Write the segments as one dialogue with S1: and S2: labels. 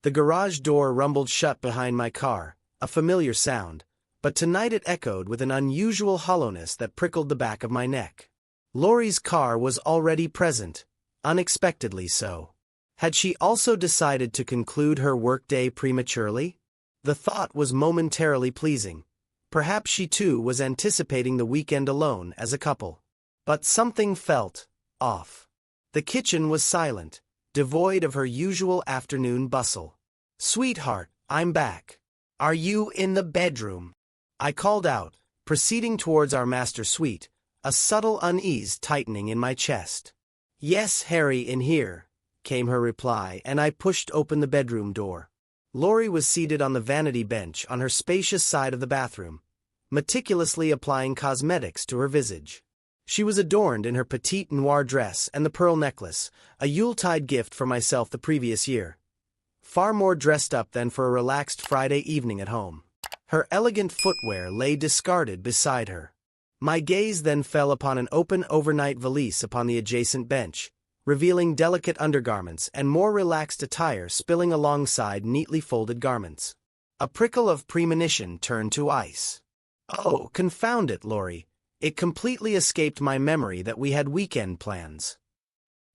S1: The garage door rumbled shut behind my car, a familiar sound, but tonight it echoed with an unusual hollowness that prickled the back of my neck. Laurie's car was already present, unexpectedly so. Had she also decided to conclude her workday prematurely? The thought was momentarily pleasing. Perhaps she too was anticipating the weekend alone as a couple. But something felt off. The kitchen was silent, devoid of her usual afternoon bustle. "Sweetheart, I'm back. Are you in the bedroom?" I called out, proceeding towards our master suite, a subtle unease tightening in my chest. "Yes, Harry, in here," came her reply, and I pushed open the bedroom door. Laurie was seated on the vanity bench on her spacious side of the bathroom, meticulously applying cosmetics to her visage. She was adorned in her petite noir dress and the pearl necklace, a Yuletide gift for myself the previous year. Far more dressed up than for a relaxed Friday evening at home. Her elegant footwear lay discarded beside her. My gaze then fell upon an open overnight valise upon the adjacent bench, revealing delicate undergarments and more relaxed attire spilling alongside neatly folded garments. A prickle of premonition turned to ice. Oh, confound it, Laurie. It completely escaped my memory that we had weekend plans.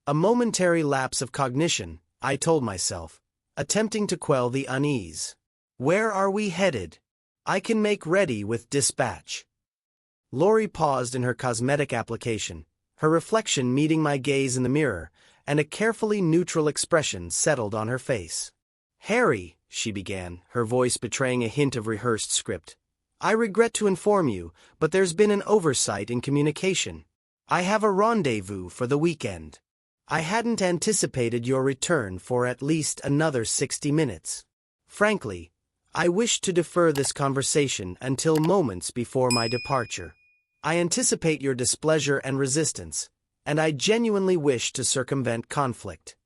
S1: A momentary lapse of cognition, I told myself, attempting to quell the unease. Where are we headed? I can make ready with dispatch. Laurie paused in her cosmetic application, her reflection meeting my gaze in the mirror, and a carefully neutral expression settled on her face. "Harry," she began, her voice betraying a hint of rehearsed script, "I regret to inform you, but there's been an oversight in communication. I have a rendezvous for the weekend. I hadn't anticipated your return for at least another 60 minutes. Frankly, I wish to defer this conversation until moments before my departure. I anticipate your displeasure and resistance, and I genuinely wish to circumvent conflict."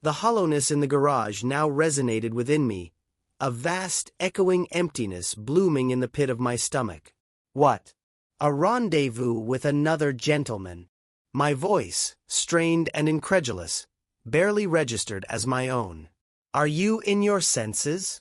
S1: The hollowness in the garage now resonated within me, a vast, echoing emptiness blooming in the pit of my stomach. What? A rendezvous with another gentleman? My voice, strained and incredulous, barely registered as my own. "Are you in your senses?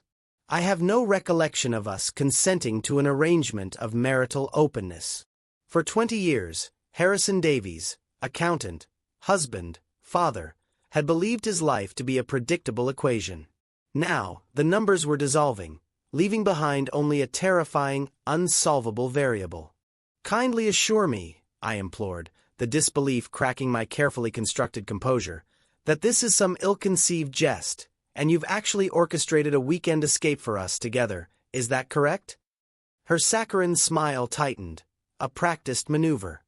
S1: I have no recollection of us consenting to an arrangement of marital openness. For 20 years, Harrison Davies, accountant, husband, father, had believed his life to be a predictable equation. Now, the numbers were dissolving, leaving behind only a terrifying, unsolvable variable. "Kindly assure me," I implored, the disbelief cracking my carefully constructed composure, "that this is some ill-conceived jest, and you've actually orchestrated a weekend escape for us together, is that correct?" Her saccharine smile tightened, a practiced maneuver.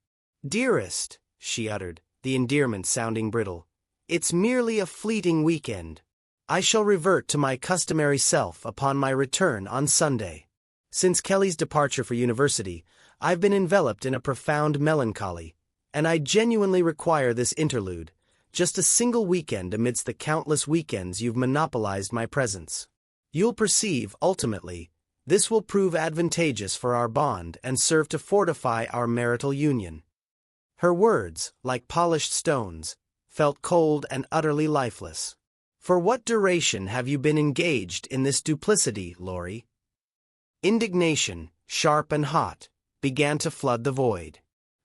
S1: "Dearest," she uttered, the endearment sounding brittle, "it's merely a fleeting weekend. I shall revert to my customary self upon my return on Sunday. Since Kelly's departure for university, I've been enveloped in a profound melancholy, and I genuinely require this interlude, just a single weekend amidst the countless weekends you've monopolized my presence. You'll perceive, ultimately, this will prove advantageous for our bond and serve to fortify our marital union." Her words, like polished stones, felt cold and utterly lifeless. "For what duration have you been engaged in this duplicity, Laurie?" Indignation, sharp and hot, began to flood the void.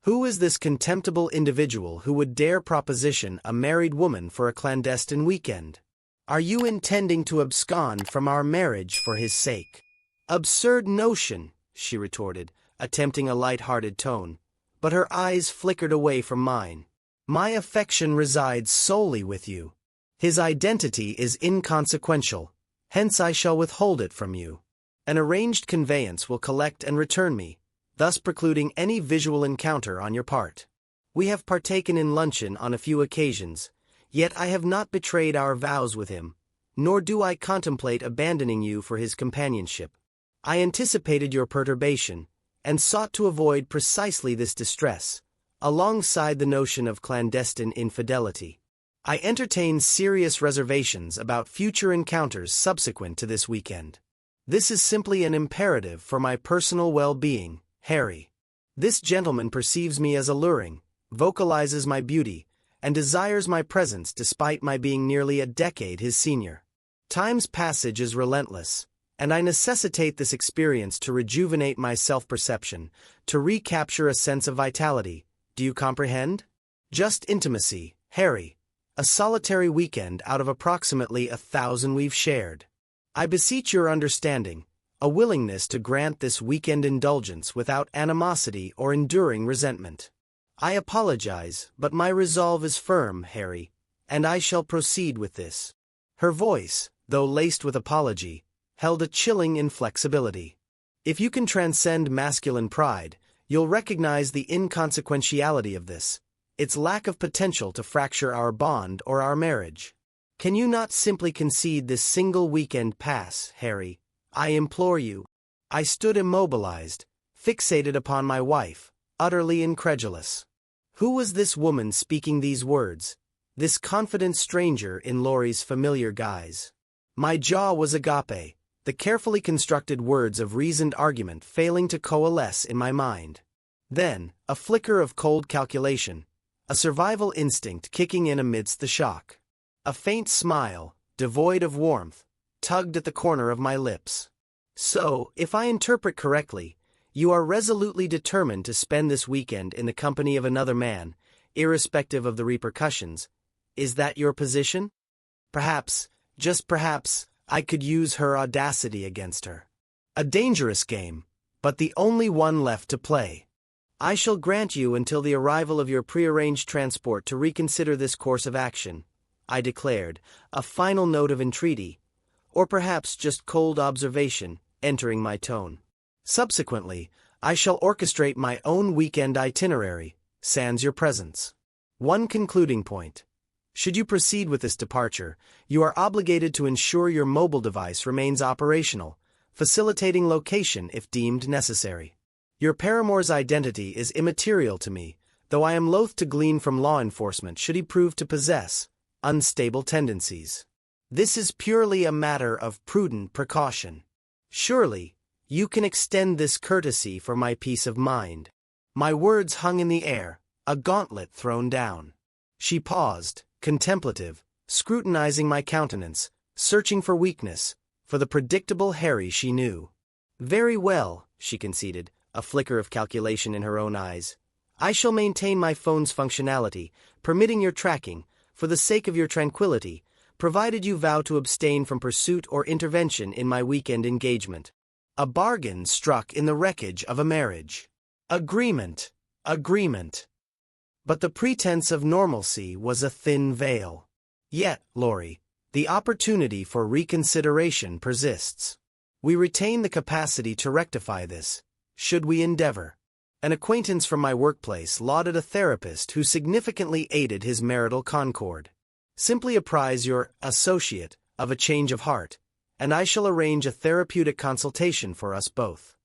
S1: Who is this contemptible individual who would dare proposition a married woman for a clandestine weekend? Are you intending to abscond from our marriage for his sake? "Absurd notion," she retorted, attempting a light-hearted tone, but her eyes flickered away from mine. "My affection resides solely with you. His identity is inconsequential, hence I shall withhold it from you. An arranged conveyance will collect and return me, thus precluding any visual encounter on your part. We have partaken in luncheon on a few occasions, yet I have not betrayed our vows with him, nor do I contemplate abandoning you for his companionship. I anticipated your perturbation, and sought to avoid precisely this distress, alongside the notion of clandestine infidelity. I entertain serious reservations about future encounters subsequent to this weekend. This is simply an imperative for my personal well-being, Harry. This gentleman perceives me as alluring, vocalizes my beauty, and desires my presence despite my being nearly a decade his senior. Time's passage is relentless, and I necessitate this experience to rejuvenate my self-perception, to recapture a sense of vitality. Do you comprehend? Just intimacy, Harry. A solitary weekend out of approximately 1,000 we've shared. I beseech your understanding, a willingness to grant this weekend indulgence without animosity or enduring resentment. I apologize, but my resolve is firm, Harry, and I shall proceed with this. Her voice, though laced with apology, held a chilling inflexibility. If you can transcend masculine pride, you'll recognize the inconsequentiality of this, its lack of potential to fracture our bond or our marriage. Can you not simply concede this single weekend pass, Harry? I implore you. I stood immobilized, fixated upon my wife, utterly incredulous. Who was this woman speaking these words, this confident stranger in Laurie's familiar guise? My jaw was agape, the carefully constructed words of reasoned argument failing to coalesce in my mind. Then, a flicker of cold calculation, a survival instinct kicking in amidst the shock. A faint smile, devoid of warmth, tugged at the corner of my lips. So, if I interpret correctly, you are resolutely determined to spend this weekend in the company of another man, irrespective of the repercussions. Is that your position? Perhaps, just perhaps, I could use her audacity against her. A dangerous game, but the only one left to play. I shall grant you until the arrival of your prearranged transport to reconsider this course of action, I declared, a final note of entreaty, or perhaps just cold observation, entering my tone. Subsequently, I shall orchestrate my own weekend itinerary, sans your presence. One concluding point. Should you proceed with this departure, you are obligated to ensure your mobile device remains operational, facilitating location if deemed necessary. Your paramour's identity is immaterial to me, though I am loath to glean from law enforcement should he prove to possess unstable tendencies. This is purely a matter of prudent precaution. Surely, you can extend this courtesy for my peace of mind. My words hung in the air, a gauntlet thrown down. She paused, contemplative, scrutinizing my countenance, searching for weakness, for the predictable Harry she knew. Very well, she conceded, a flicker of calculation in her own eyes. I shall maintain my phone's functionality, permitting your tracking, for the sake of your tranquility, provided you vow to abstain from pursuit or intervention in my weekend engagement. A bargain struck in the wreckage of a marriage. Agreement. But the pretense of normalcy was a thin veil. Yet, Laurie, the opportunity for reconsideration persists. We retain the capacity to rectify this, should we endeavor. An acquaintance from my workplace lauded a therapist who significantly aided his marital concord. Simply apprise your associate of a change of heart, and I shall arrange a therapeutic consultation for us both.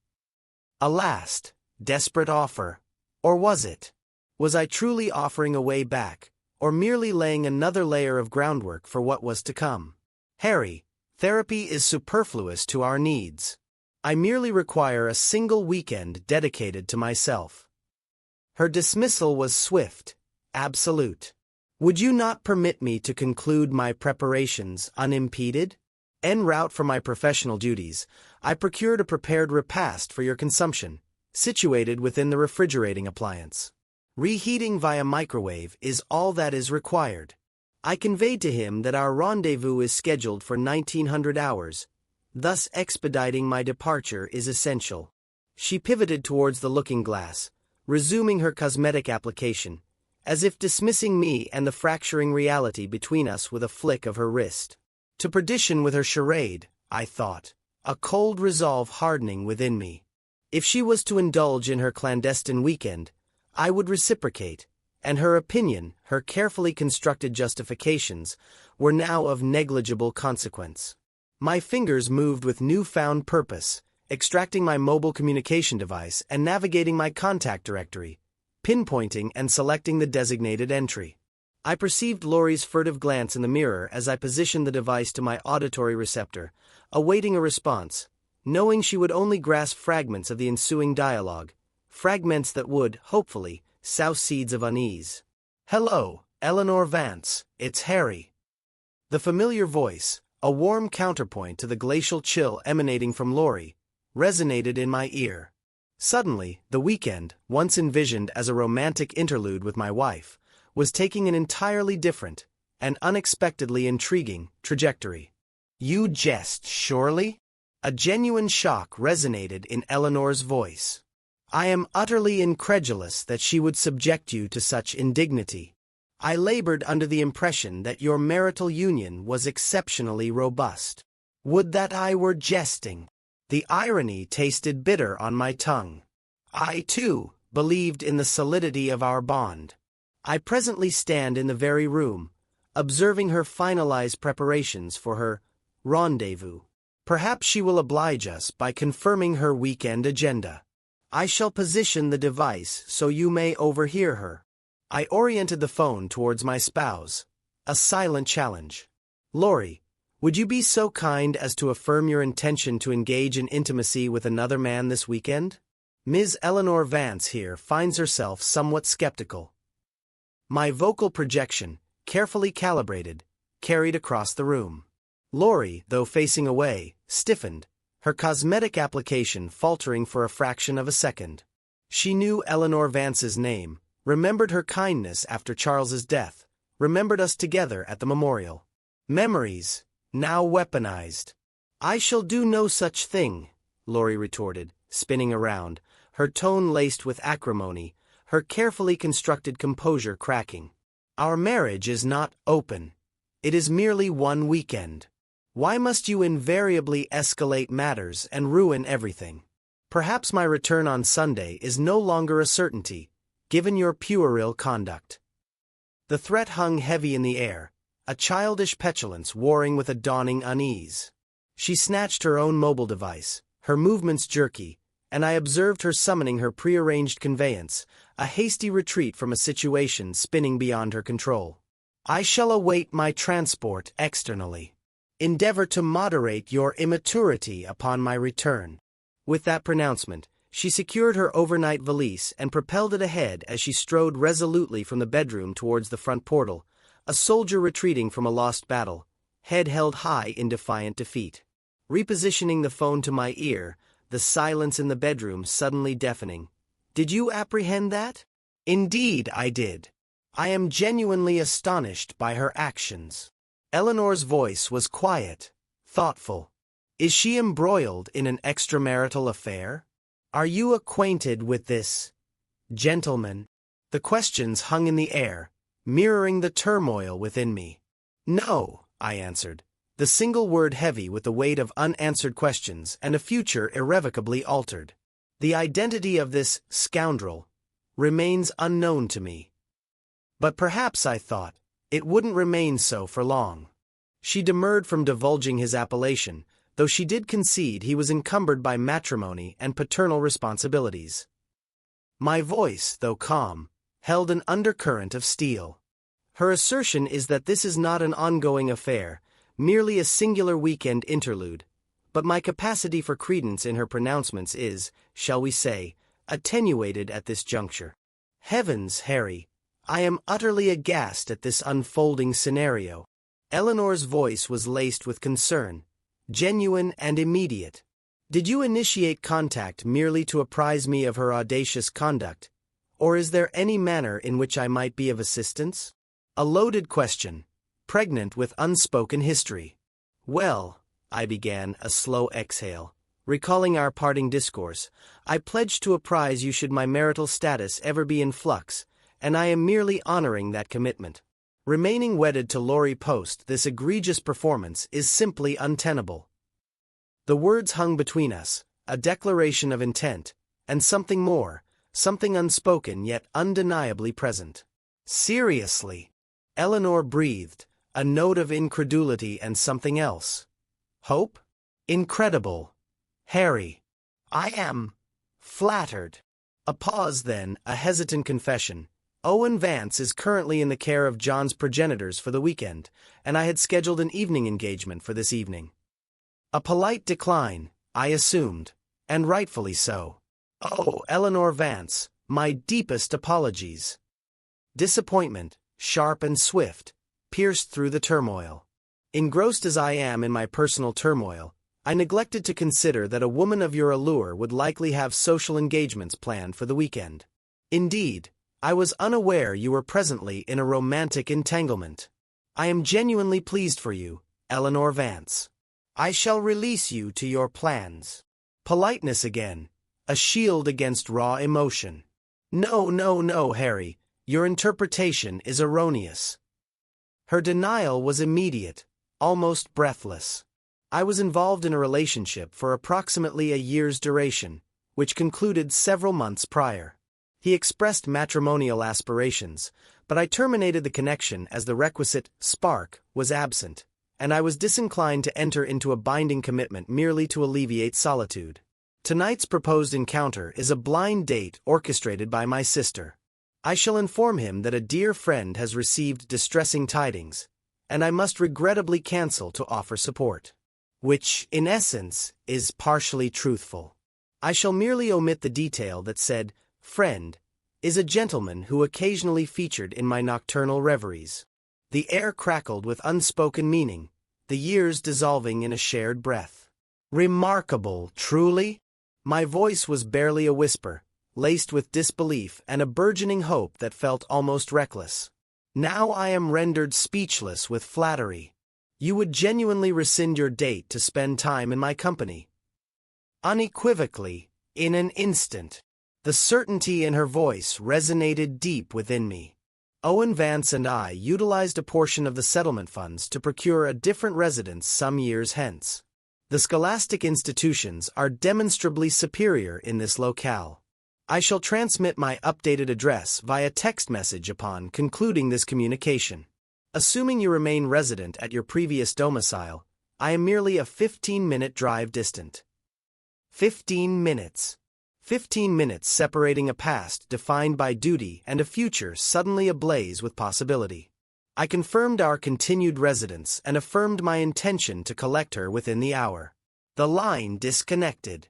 S1: A last, desperate offer, or was it? Was I truly offering a way back, or merely laying another layer of groundwork for what was to come? Harry, therapy is superfluous to our needs. I merely require a single weekend dedicated to myself. Her dismissal was swift, absolute. Would you not permit me to conclude my preparations unimpeded? En route for my professional duties, I procured a prepared repast for your consumption, situated within the refrigerating appliance. Reheating via microwave is all that is required. I conveyed to him that our rendezvous is scheduled for 1900 hours, thus expediting my departure is essential. She pivoted towards the looking-glass, resuming her cosmetic application, as if dismissing me and the fracturing reality between us with a flick of her wrist. To perdition with her charade, I thought, a cold resolve hardening within me. If she was to indulge in her clandestine weekend, I would reciprocate, and her opinion, her carefully constructed justifications, were now of negligible consequence. My fingers moved with newfound purpose, extracting my mobile communication device and navigating my contact directory, pinpointing and selecting the designated entry. I perceived Laurie's furtive glance in the mirror as I positioned the device to my auditory receptor, awaiting a response, knowing she would only grasp fragments of the ensuing dialogue, fragments that would, hopefully, sow seeds of unease. "Hello, Eleanor Vance, it's Harry." The familiar voice, a warm counterpoint to the glacial chill emanating from Lori, resonated in my ear. Suddenly, the weekend, once envisioned as a romantic interlude with my wife, was taking an entirely different, and unexpectedly intriguing, trajectory. "You jest, surely?" A genuine shock resonated in Eleanor's voice. "I am utterly incredulous that she would subject you to such indignity. I labored under the impression that your marital union was exceptionally robust. Would that I were jesting." The irony tasted bitter on my tongue. I, too, believed in the solidity of our bond. I presently stand in the very room, observing her finalize preparations for her rendezvous. Perhaps she will oblige us by confirming her weekend agenda. I shall position the device so you may overhear her. I oriented the phone towards my spouse, a silent challenge. "Lori, would you be so kind as to affirm your intention to engage in intimacy with another man this weekend?" Ms. Eleanor Vance here finds herself somewhat skeptical. My vocal projection, carefully calibrated, carried across the room. Lori, though facing away, stiffened, her cosmetic application faltering for a fraction of a second. She knew Eleanor Vance's name, remembered her kindness after Charles's death, remembered us together at the memorial. Memories, now weaponized. "I shall do no such thing," Lori retorted, spinning around, her tone laced with acrimony, her carefully constructed composure cracking. "Our marriage is not open. It is merely one weekend. Why must you invariably escalate matters and ruin everything? Perhaps my return on Sunday is no longer a certainty, given your puerile conduct." The threat hung heavy in the air, a childish petulance warring with a dawning unease. She snatched her own mobile device, her movements jerky, and I observed her summoning her prearranged conveyance, a hasty retreat from a situation spinning beyond her control. "I shall await my transport externally. Endeavor to moderate your immaturity upon my return." With that pronouncement, she secured her overnight valise and propelled it ahead as she strode resolutely from the bedroom towards the front portal, a soldier retreating from a lost battle, head held high in defiant defeat. Repositioning the phone to my ear, the silence in the bedroom suddenly deafening. "Did you apprehend that?" "Indeed I did. I am genuinely astonished by her actions." Eleanor's voice was quiet, thoughtful. "Is she embroiled in an extramarital affair? Are you acquainted with this gentleman?" The questions hung in the air, mirroring the turmoil within me. "No," I answered, the single word heavy with the weight of unanswered questions and a future irrevocably altered. "The identity of this scoundrel remains unknown to me." But perhaps, I thought, it wouldn't remain so for long. She demurred from divulging his appellation, though she did concede he was encumbered by matrimony and paternal responsibilities. My voice, though calm, held an undercurrent of steel. "Her assertion is that this is not an ongoing affair, merely a singular weekend interlude, but my capacity for credence in her pronouncements is, shall we say, attenuated at this juncture. Heavens, Harry, I am utterly aghast at this unfolding scenario." Eleanor's voice was laced with concern, genuine and immediate. "Did you initiate contact merely to apprise me of her audacious conduct, or is there any manner in which I might be of assistance?" A loaded question, pregnant with unspoken history. "Well," I began, a slow exhale, recalling our parting discourse, "I pledged to apprise you should my marital status ever be in flux, and I am merely honoring that commitment. Remaining wedded to Lori post this egregious performance is simply untenable." The words hung between us, a declaration of intent, and something more, something unspoken yet undeniably present. "Seriously?" Eleanor breathed, a note of incredulity and something else. "Hope? Incredible. Harry. I am flattered." A pause then, a hesitant confession. "Owen Vance is currently in the care of John's progenitors for the weekend, and I had scheduled an evening engagement for this evening." A polite decline, I assumed, and rightfully so. "Oh, Eleanor Vance, my deepest apologies." Disappointment, sharp and swift, pierced through the turmoil. Engrossed as I am in my personal turmoil, I neglected to consider that a woman of your allure would likely have social engagements planned for the weekend. Indeed, I was unaware you were presently in a romantic entanglement. I am genuinely pleased for you, Eleanor Vance. I shall release you to your plans. Politeness again, a shield against raw emotion. No, Harry, your interpretation is erroneous. Her denial was immediate, almost breathless. I was involved in a relationship for approximately a year's duration, which concluded several months prior. He expressed matrimonial aspirations, but I terminated the connection as the requisite spark was absent, and I was disinclined to enter into a binding commitment merely to alleviate solitude. Tonight's proposed encounter is a blind date orchestrated by my sister. I shall inform him that a dear friend has received distressing tidings, and I must regrettably cancel to offer support. Which, in essence, is partially truthful. I shall merely omit the detail that said, friend, is a gentleman who occasionally featured in my nocturnal reveries. The air crackled with unspoken meaning, the years dissolving in a shared breath. Remarkable, truly? My voice was barely a whisper, laced with disbelief and a burgeoning hope that felt almost reckless. Now I am rendered speechless with flattery. You would genuinely rescind your date to spend time in my company. Unequivocally, in an instant. The certainty in her voice resonated deep within me. Owen Vance and I utilized a portion of the settlement funds to procure a different residence some years hence. The scholastic institutions are demonstrably superior in this locale. I shall transmit my updated address via text message upon concluding this communication. Assuming you remain resident at your previous domicile, I am merely a 15-minute drive distant. 15 minutes. 15 minutes separating a past defined by duty and a future suddenly ablaze with possibility. I confirmed our continued residence and affirmed my intention to collect her within the hour. The line disconnected.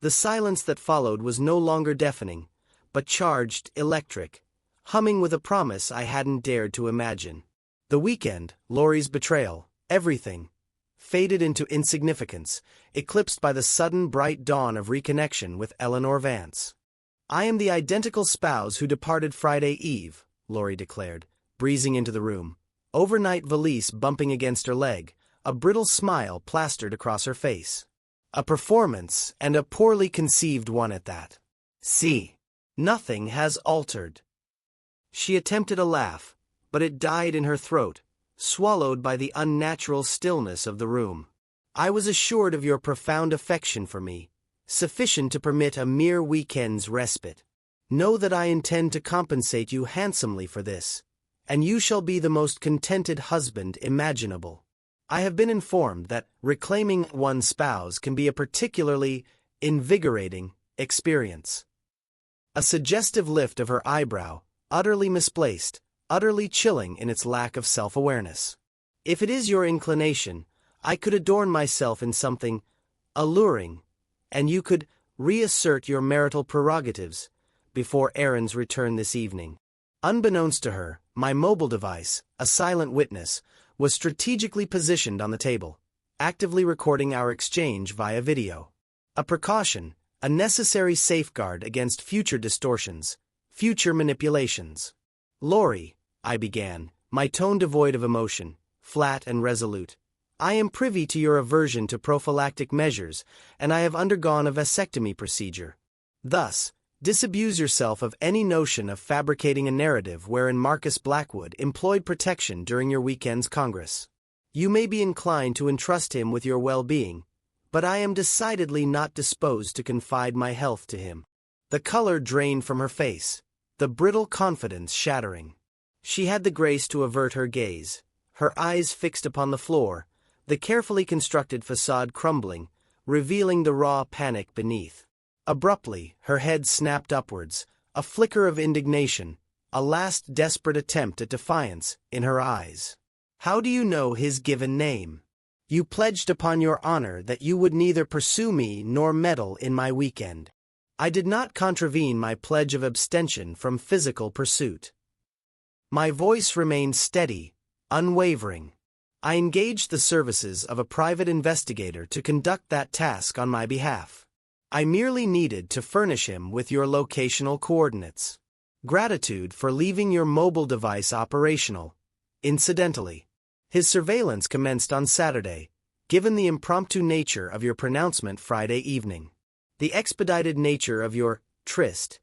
S1: The silence that followed was no longer deafening, but charged, electric, humming with a promise I hadn't dared to imagine. The weekend, Laurie's betrayal, everything, faded into insignificance, eclipsed by the sudden bright dawn of reconnection with Eleanor Vance. I am the identical spouse who departed Friday Eve, Laurie declared, breezing into the room, overnight valise bumping against her leg, a brittle smile plastered across her face. A performance, and a poorly conceived one at that. See, nothing has altered. She attempted a laugh, but it died in her throat, swallowed by the unnatural stillness of the room. I was assured of your profound affection for me, sufficient to permit a mere weekend's respite. Know that I intend to compensate you handsomely for this, and you shall be the most contented husband imaginable. I have been informed that reclaiming one's spouse can be a particularly invigorating experience. A suggestive lift of her eyebrow, utterly misplaced, utterly chilling in its lack of self-awareness. If it is your inclination, I could adorn myself in something alluring, and you could reassert your marital prerogatives before Aaron's return this evening. Unbeknownst to her, my mobile device, a silent witness, was strategically positioned on the table, actively recording our exchange via video. A precaution, a necessary safeguard against future distortions, future manipulations. Laurie, I began, my tone devoid of emotion, flat and resolute. I am privy to your aversion to prophylactic measures, and I have undergone a vasectomy procedure. Thus, disabuse yourself of any notion of fabricating a narrative wherein Marcus Blackwood employed protection during your weekend's congress. You may be inclined to entrust him with your well-being, but I am decidedly not disposed to confide my health to him. The color drained from her face, the brittle confidence shattering. She had the grace to avert her gaze, her eyes fixed upon the floor, the carefully constructed facade crumbling, revealing the raw panic beneath. Abruptly, her head snapped upwards, a flicker of indignation, a last desperate attempt at defiance, in her eyes. How do you know his given name? You pledged upon your honor that you would neither pursue me nor meddle in my weekend. I did not contravene my pledge of abstention from physical pursuit. My voice remained steady, unwavering. I engaged the services of a private investigator to conduct that task on my behalf. I merely needed to furnish him with your locational coordinates. Gratitude for leaving your mobile device operational. Incidentally, his surveillance commenced on Saturday, given the impromptu nature of your pronouncement Friday evening. The expedited nature of your tryst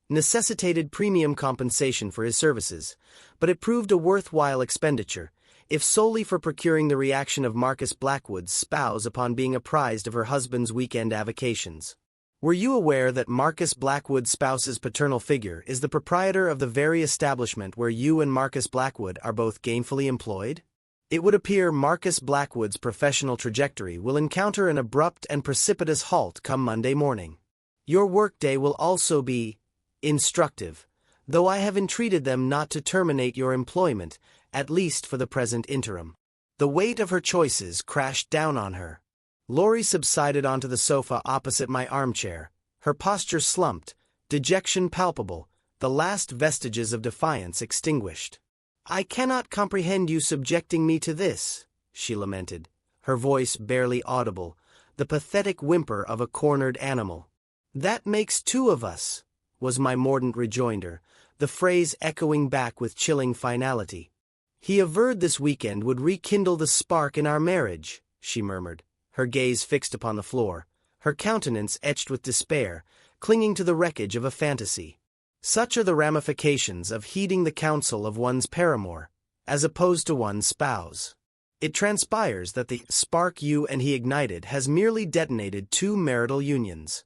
S1: necessitated premium compensation for his services, but it proved a worthwhile expenditure, if solely for procuring the reaction of Marcus Blackwood's spouse upon being apprised of her husband's weekend avocations. Were you aware that Marcus Blackwood's spouse's paternal figure is the proprietor of the very establishment where you and Marcus Blackwood are both gainfully employed? It would appear Marcus Blackwood's professional trajectory will encounter an abrupt and precipitous halt come Monday morning. Your workday will also be instructive, though I have entreated them not to terminate your employment, at least for the present interim. The weight of her choices crashed down on her. Lori subsided onto the sofa opposite my armchair, her posture slumped, dejection palpable, the last vestiges of defiance extinguished. "I cannot comprehend you subjecting me to this," she lamented, her voice barely audible, the pathetic whimper of a cornered animal. "That makes two of us," was my mordant rejoinder, the phrase echoing back with chilling finality. "He averred this weekend would rekindle the spark in our marriage," she murmured, her gaze fixed upon the floor, her countenance etched with despair, clinging to the wreckage of a fantasy. Such are the ramifications of heeding the counsel of one's paramour, as opposed to one's spouse. It transpires that the spark you and he ignited has merely detonated two marital unions.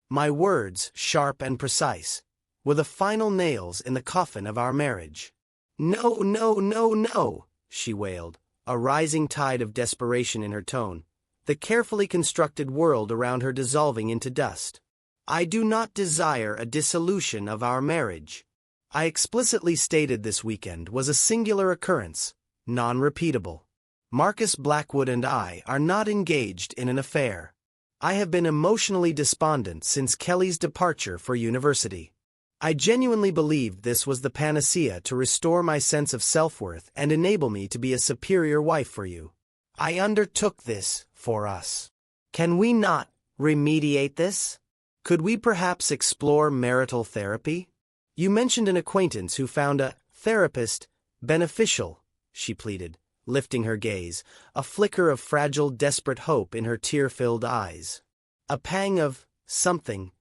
S1: My words, sharp and precise, were the final nails in the coffin of our marriage. "No, no, no, no," she wailed, a rising tide of desperation in her tone, the carefully constructed world around her dissolving into dust. "I do not desire a dissolution of our marriage. I explicitly stated this weekend was a singular occurrence, non-repeatable. Marcus Blackwood and I are not engaged in an affair. I have been emotionally despondent since Kelly's departure for university. I genuinely believed this was the panacea to restore my sense of self-worth and enable me to be a superior wife for you. I undertook this for us. Can we not remediate this? Could we perhaps explore marital therapy? You mentioned an acquaintance who found a therapist beneficial," she pleaded, lifting her gaze, a flicker of fragile, desperate hope in her tear-filled eyes. A pang of something,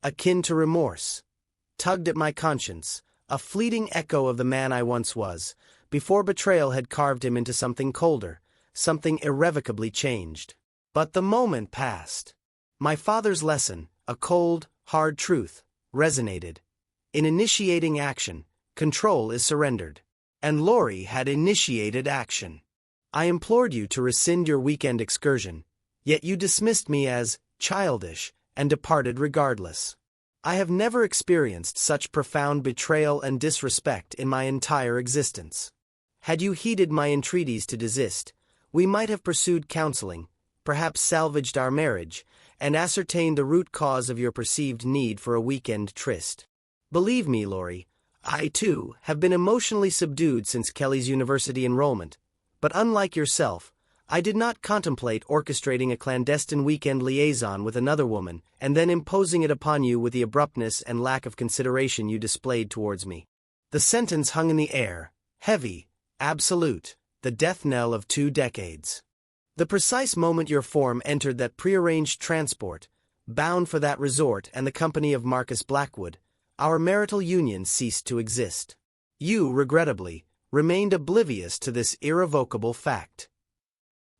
S1: akin to remorse, tugged at my conscience, a fleeting echo of the man I once was, before betrayal had carved him into something colder, something irrevocably changed. But the moment passed. My father's lesson, a cold, hard truth, resonated. In initiating action, control is surrendered. And Lori had initiated action. I implored you to rescind your weekend excursion, yet you dismissed me as childish and departed regardless. I have never experienced such profound betrayal and disrespect in my entire existence. Had you heeded my entreaties to desist, we might have pursued counseling, perhaps salvaged our marriage, and ascertained the root cause of your perceived need for a weekend tryst. Believe me, Lori, I, too, have been emotionally subdued since Kelly's university enrollment, but unlike yourself, I did not contemplate orchestrating a clandestine weekend liaison with another woman and then imposing it upon you with the abruptness and lack of consideration you displayed towards me. The sentence hung in the air, heavy, absolute, the death knell of 2 decades. The precise moment your form entered that prearranged transport, bound for that resort and the company of Marcus Blackwood, our marital union ceased to exist. You, regrettably, remained oblivious to this irrevocable fact.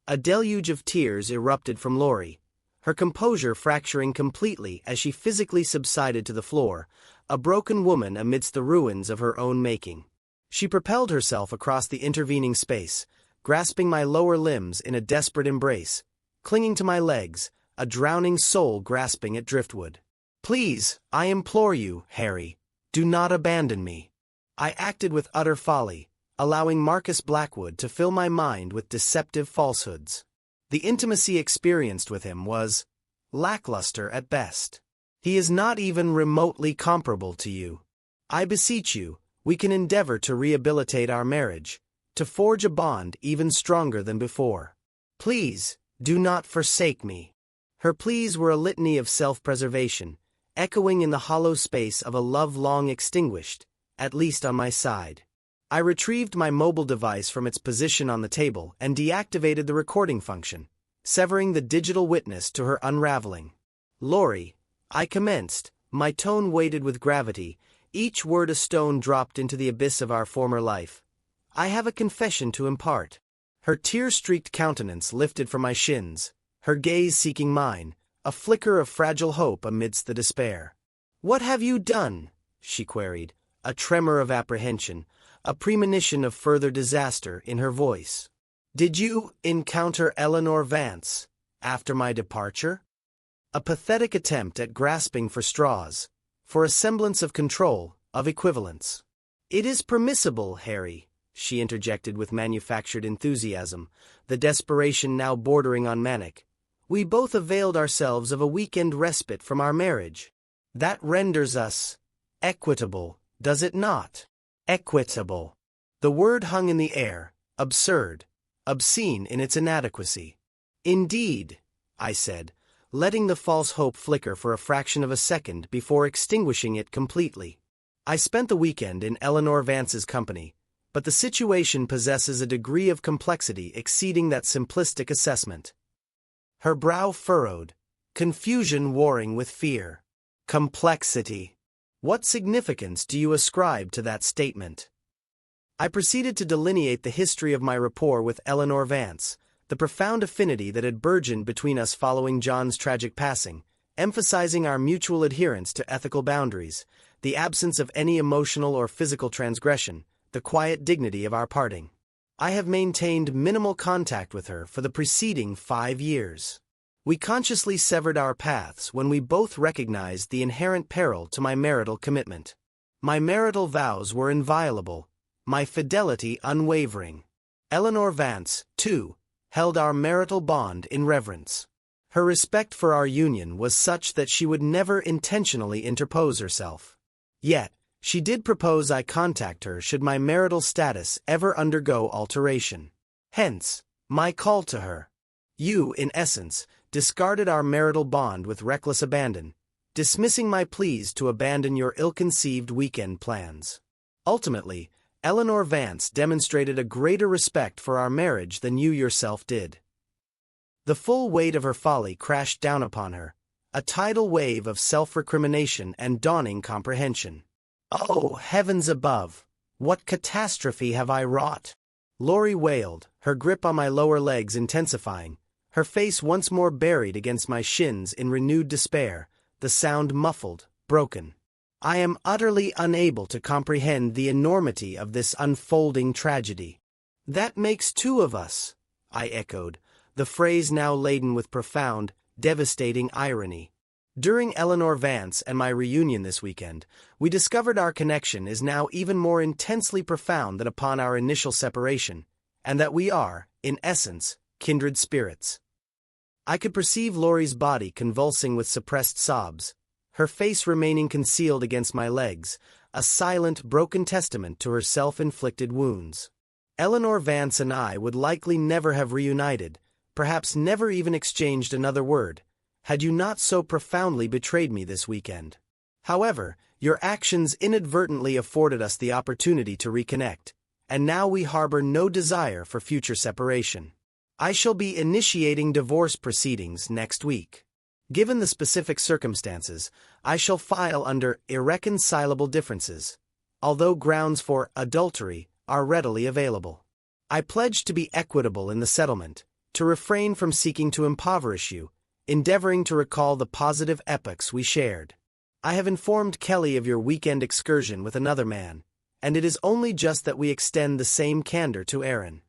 S1: A deluge of tears erupted from Lori, her composure fracturing completely as she physically subsided to the floor, a broken woman amidst the ruins of her own making. She propelled herself across the intervening space, grasping my lower limbs in a desperate embrace, clinging to my legs, a drowning soul grasping at driftwood. "Please, I implore you, Harry, do not abandon me." I acted with utter folly, allowing Marcus Blackwood to fill my mind with deceptive falsehoods. The intimacy experienced with him was lackluster at best. He is not even remotely comparable to you. I beseech you, we can endeavor to rehabilitate our marriage, to forge a bond even stronger than before. Please, do not forsake me. Her pleas were a litany of self-preservation, echoing in the hollow space of a love long extinguished, at least on my side. I retrieved my mobile device from its position on the table and deactivated the recording function, severing the digital witness to her unraveling. "Lori," I commenced, my tone weighted with gravity, each word a stone dropped into the abyss of our former life. "I have a confession to impart." Her tear-streaked countenance lifted from my shins, her gaze seeking mine, a flicker of fragile hope amidst the despair. "What have you done?" she queried, a tremor of apprehension, a premonition of further disaster in her voice. "Did you encounter Eleanor Vance after my departure?" A pathetic attempt at grasping for straws, for a semblance of control, of equivalence. "It is permissible, Harry," she interjected with manufactured enthusiasm, the desperation now bordering on manic. "We both availed ourselves of a weekend respite from our marriage. That renders us equitable, does it not?" Equitable. The word hung in the air, absurd, obscene in its inadequacy. "Indeed," I said, letting the false hope flicker for a fraction of a second before extinguishing it completely. "I spent the weekend in Eleanor Vance's company, but the situation possesses a degree of complexity exceeding that simplistic assessment." Her brow furrowed, confusion warring with fear. Complexity. What significance do you ascribe to that statement? I proceeded to delineate the history of my rapport with Eleanor Vance, the profound affinity that had burgeoned between us following John's tragic passing, emphasizing our mutual adherence to ethical boundaries, the absence of any emotional or physical transgression, the quiet dignity of our parting. I have maintained minimal contact with her for the preceding 5 years. We consciously severed our paths when we both recognized the inherent peril to my marital commitment. My marital vows were inviolable, my fidelity unwavering. Eleanor Vance, too, held our marital bond in reverence. Her respect for our union was such that she would never intentionally interpose herself. Yet, she did propose I contact her should my marital status ever undergo alteration. Hence, my call to her. You, in essence, discarded our marital bond with reckless abandon, dismissing my pleas to abandon your ill-conceived weekend plans. Ultimately, Eleanor Vance demonstrated a greater respect for our marriage than you yourself did. The full weight of her folly crashed down upon her, a tidal wave of self-recrimination and dawning comprehension. "Oh, heavens above! What catastrophe have I wrought?" Lori wailed, her grip on my lower legs intensifying, her face once more buried against my shins in renewed despair, the sound muffled, broken. "I am utterly unable to comprehend the enormity of this unfolding tragedy." "That makes 2 of us," I echoed, the phrase now laden with profound, devastating irony. During Eleanor Vance and my reunion this weekend, we discovered our connection is now even more intensely profound than upon our initial separation, and that we are, in essence, kindred spirits. I could perceive Lori's body convulsing with suppressed sobs, her face remaining concealed against my legs, a silent, broken testament to her self-inflicted wounds. Eleanor Vance and I would likely never have reunited, perhaps never even exchanged another word, had you not so profoundly betrayed me this weekend. However, your actions inadvertently afforded us the opportunity to reconnect, and now we harbor no desire for future separation. I shall be initiating divorce proceedings next week. Given the specific circumstances, I shall file under irreconcilable differences, although grounds for adultery are readily available. I pledge to be equitable in the settlement, to refrain from seeking to impoverish you, endeavoring to recall the positive epochs we shared. I have informed Kelly of your weekend excursion with another man, and it is only just that we extend the same candor to Aaron.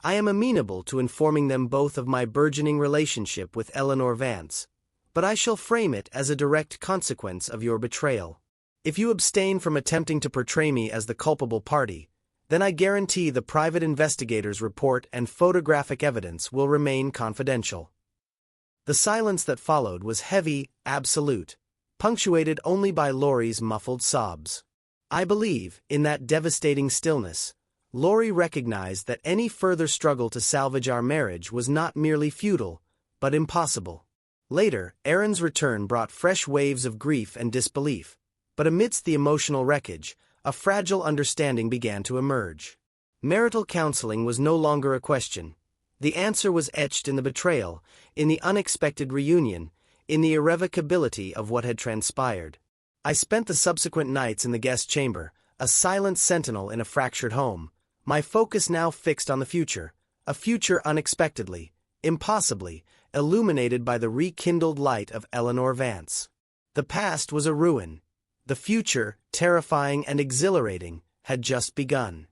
S1: I am amenable to informing them both of my burgeoning relationship with Eleanor Vance, but I shall frame it as a direct consequence of your betrayal. If you abstain from attempting to portray me as the culpable party, then I guarantee the private investigator's report and photographic evidence will remain confidential. The silence that followed was heavy, absolute, punctuated only by Lori's muffled sobs. I believe, in that devastating stillness, Lori recognized that any further struggle to salvage our marriage was not merely futile, but impossible. Later, Aaron's return brought fresh waves of grief and disbelief, but amidst the emotional wreckage, a fragile understanding began to emerge. Marital counseling was no longer a question. The answer was etched in the betrayal, in the unexpected reunion, in the irrevocability of what had transpired. I spent the subsequent nights in the guest chamber, a silent sentinel in a fractured home, my focus now fixed on the future, a future unexpectedly, impossibly, illuminated by the rekindled light of Eleanor Vance. The past was a ruin. The future, terrifying and exhilarating, had just begun.